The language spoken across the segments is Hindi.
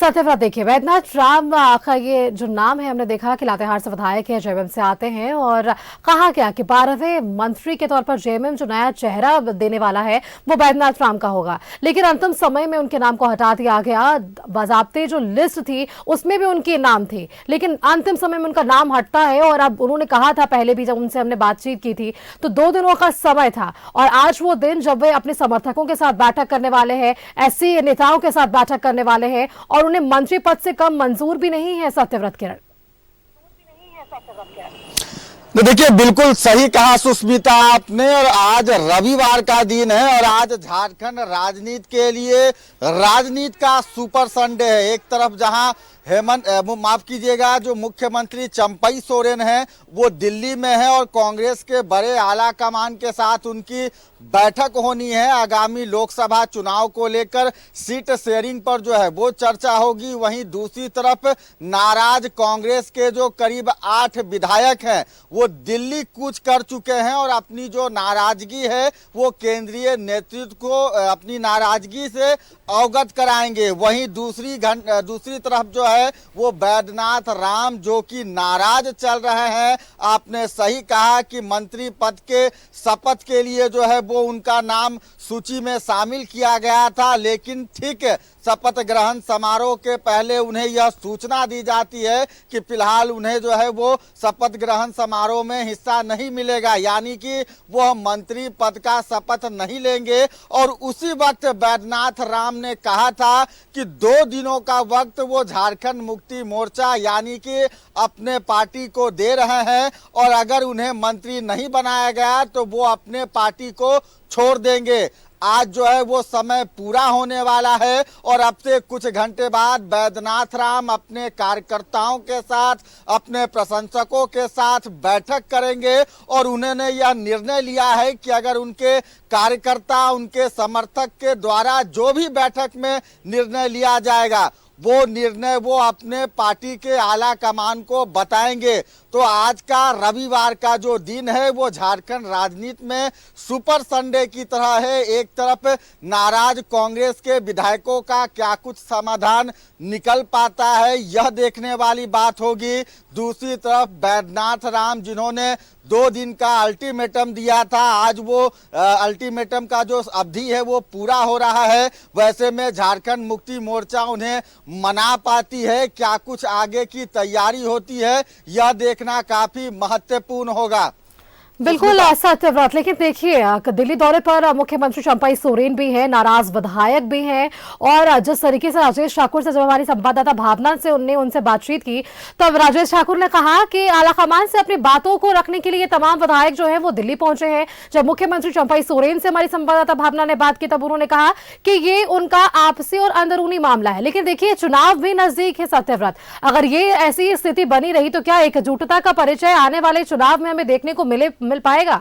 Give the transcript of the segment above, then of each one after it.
सत्यव्रत, देखिए वैद्यनाथ राम का ये जो नाम है, हमने देखा कि लातेहार से विधायक है, जेएमएम से आते हैं और कहा गया कि 12वें मंत्री के तौर पर जेएमएम जो नया चेहरा देने वाला है वो वैद्यनाथ राम का होगा। लेकिन अंतिम समय में उनके नाम को हटा दिया गया। बाज़ाब्ते जो लिस्ट थी उसमें भी उनके नाम थे, लेकिन अंतिम समय में उनका नाम हटता है। और अब उन्होंने कहा था, पहले भी जब उनसे हमने बातचीत की थी तो 2 दिनों का समय था और आज वो दिन जब वे अपने समर्थकों के साथ बैठक करने वाले हैं, ऐसे नेताओं के साथ बैठक करने वाले हैं और उन्हें मंत्री पद से कम मंजूर भी नहीं है। सत्यव्रत किरण, तो देखिए बिल्कुल सही कहा सुष्मिता आपने। और आज रविवार का दिन है और आज झारखंड राजनीति के लिए राजनीति का सुपर संडे है। एक तरफ जहां माफ कीजिएगा, जो मुख्यमंत्री चंपई सोरेन है वो दिल्ली में है और कांग्रेस के बड़े आला कमान के साथ उनकी बैठक होनी है। आगामी लोकसभा चुनाव को लेकर सीट शेयरिंग पर जो है वो चर्चा होगी। वहीं दूसरी तरफ नाराज कांग्रेस के जो करीब 8 विधायक हैं वो दिल्ली कूच कर चुके हैं और अपनी जो नाराजगी है वो केंद्रीय नेतृत्व को अपनी नाराजगी से अवगत कराएंगे। वहीं दूसरी तरफ जो है वो वैद्यनाथ राम जो कि नाराज चल रहे हैं। आपने सही कहा कि मंत्री पद के शपथ के लिए जो है वो उनका नाम सूची में शामिल किया गया था, लेकिन ठीक शपथ ग्रहण समारोह के पहले उन्हें यह सूचना दी जाती है कि फिलहाल उन्हें जो है वो शपथ ग्रहण समारोह में हिस्सा नहीं मिलेगा, यानी कि वह मंत्री पद का शपथ नहीं लेंगे। और उसी वक्त वैद्यनाथ राम ने कहा था कि 2 दिनों का वक्त वो झारखंड मुक्ति मोर्चा यानी कि अपने पार्टी को दे रहे हैं और अगर उन्हें मंत्री नहीं बनाया गया तो वो अपने पार्टी को छोड़ देंगे। आज जो है वो समय पूरा होने वाला है और अब से कुछ घंटे बाद वैद्यनाथ राम अपने कार्यकर्ताओं के साथ, अपने प्रशंसकों के साथ बैठक करेंगे और उन्होंने यह निर्णय लिया है कि अगर उनके कार्यकर्ता, उनके समर्थक के द्वारा जो भी बैठक में निर्णय लिया जाएगा वो निर्णय वो अपने पार्टी के आला कमान को बताएंगे। तो आज का रविवार का जो दिन है वो झारखंड राजनीति में सुपर संडे की तरह है। एक तरफ नाराज कांग्रेस के विधायकों का क्या कुछ समाधान निकल पाता है यह देखने वाली बात होगी। दूसरी तरफ वैद्यनाथ राम जिन्होंने 2 दिन का अल्टीमेटम दिया था, आज वो अल्टीमेटम का जो अवधि है वो पूरा हो रहा है। वैसे में झारखंड मुक्ति मोर्चा उन्हें मना पाती है, क्या कुछ आगे की तैयारी होती है यह देखना काफी महत्वपूर्ण होगा। बिल्कुल सत्यव्रत, लेकिन देखिए दिल्ली दौरे पर मुख्यमंत्री चंपई सोरेन भी हैं, नाराज विधायक भी हैं और जिस तरीके से राजेश ठाकुर से जब हमारी संवाददाता भावना से उनसे बातचीत की तब राजेश ठाकुर ने कहा कि आलाकमान से अपनी बातों को रखने के लिए तमाम विधायक जो है वो दिल्ली पहुंचे हैं। जब मुख्यमंत्री चंपई सोरेन से हमारी संवाददाता भावना ने बात की तब उन्होंने कहा कि ये उनका आपसी और अंदरूनी मामला है। लेकिन देखिए चुनाव भी नजदीक है सत्यव्रत, अगर ये ऐसी स्थिति बनी रही तो क्या एकजुटता का परिचय आने वाले चुनाव में हमें देखने को मिल पाएगा?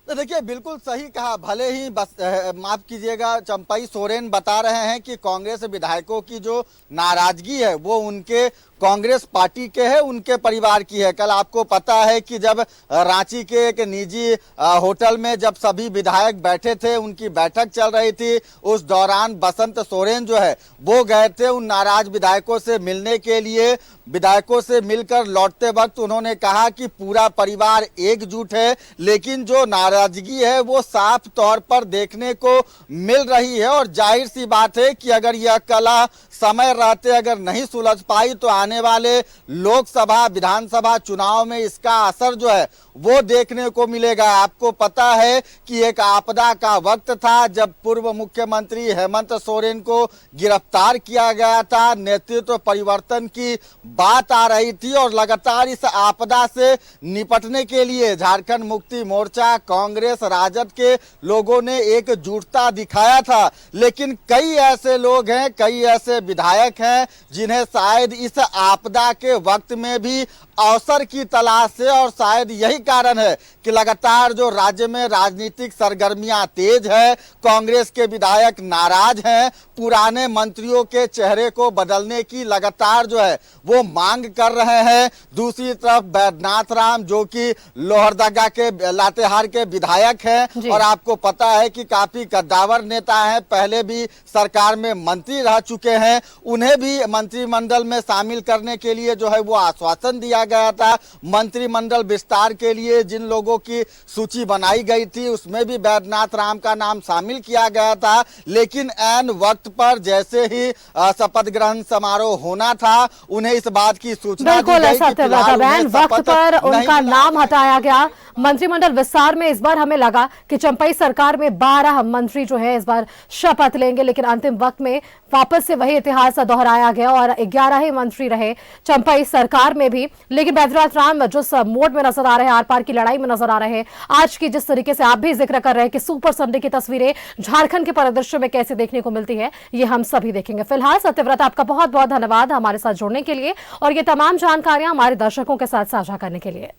तो देखिए बिल्कुल सही कहा। भले ही माफ कीजिएगा चंपई सोरेन बता रहे हैं कि कांग्रेस विधायकों की जो नाराजगी है वो उनके कांग्रेस पार्टी के है, उनके परिवार की है। कल आपको पता है कि जब रांची के एक निजी होटल में जब सभी विधायक बैठे थे, उनकी बैठक चल रही थी, उस दौरान बसंत सोरेन जो है वो गए थे उन नाराज विधायकों से मिलने के लिए। विधायकों से मिलकर लौटते वक्त उन्होंने कहा कि पूरा परिवार एकजुट है, लेकिन जो नाराजगी है वो साफ तौर पर देखने को मिल रही है। और जाहिर सी बात है कि अगर यह कला समय रहते अगर नहीं सुलझ पाई तो आने वाले लोकसभा विधानसभा चुनाव में इसका असर जो है वो देखने को मिलेगा। आपको पता है कि एक आपदा का वक्त था जब पूर्व मुख्यमंत्री हेमंत सोरेन को गिरफ्तार किया गया था, नेतृत्व परिवर्तन की बात आ रही थी और लगातार इस आपदा से निपटने के लिए झारखंड मुक्ति मोर्चा, कांग्रेस, राजद के लोगों ने एकजुटता दिखाया था। लेकिन कई ऐसे लोग हैं, कई ऐसे विधायक हैं जिन्हें शायद इस आपदा के वक्त में भी अवसर की तलाश से, और शायद यही कारण है कि लगातार जो राज्य में राजनीतिक सरगर्मियां तेज है, कांग्रेस के विधायक नाराज हैं, पुराने मंत्रियों के चेहरे को बदलने की लगातार जो है वो मांग कर रहे हैं। दूसरी तरफ बैद्यनाथ राम जो कि लोहरदगा के लातेहार के विधायक हैं और आपको पता है कि काफी कद्दावर नेता हैं, पहले भी सरकार में मंत्री रह चुके हैं, उन्हें भी मंत्रिमंडल में शामिल करने के लिए जो है वो आश्वासन दिया गया था। मंत्रिमंडल विस्तार के लिए जिन लोगों की सूची बनाई गई थी उसमें भी बैद्यनाथ राम का नाम शामिल किया गया था, लेकिन ऐन वक्त पर जैसे ही शपथ ग्रहण समारोह होना था उन्हें इस बात की सूचना दी गई कि फिलहाल उन्हें वक्त पर उनका नाम हटाया गया। मंत्रिमंडल विस्तार में इस बार हमें लगा कि चंपई सरकार में 12 मंत्री जो है इस बार शपथ लेंगे, लेकिन अंतिम वक्त में वापस से वही इतिहास दोहराया गया और 11 ही मंत्री रहे चंपई सरकार में भी। लेकिन बैद्यनाथ राम जो मोड में नजर आ रहे हैं, आर पार की लड़ाई में नजर आ रहे हैं, आज की जिस तरीके से आप भी जिक्र कर रहे हैं कि सुपर संडे की तस्वीरें झारखंड के परिदृश्य में कैसे देखने को मिलती है, ये हम सभी देखेंगे। फिलहाल सत्यव्रत आपका बहुत बहुत धन्यवाद हमारे साथ जुड़ने के लिए और ये तमाम जानकारियां हमारे दर्शकों के साथ साझा करने के लिए।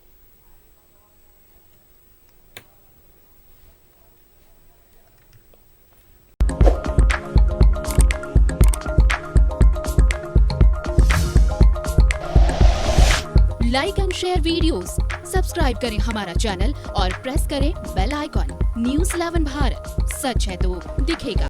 Like and share videos, subscribe करें हमारा चैनल और प्रेस करें बेल आइकॉन। न्यूज़ 11 भारत, सच है तो दिखेगा।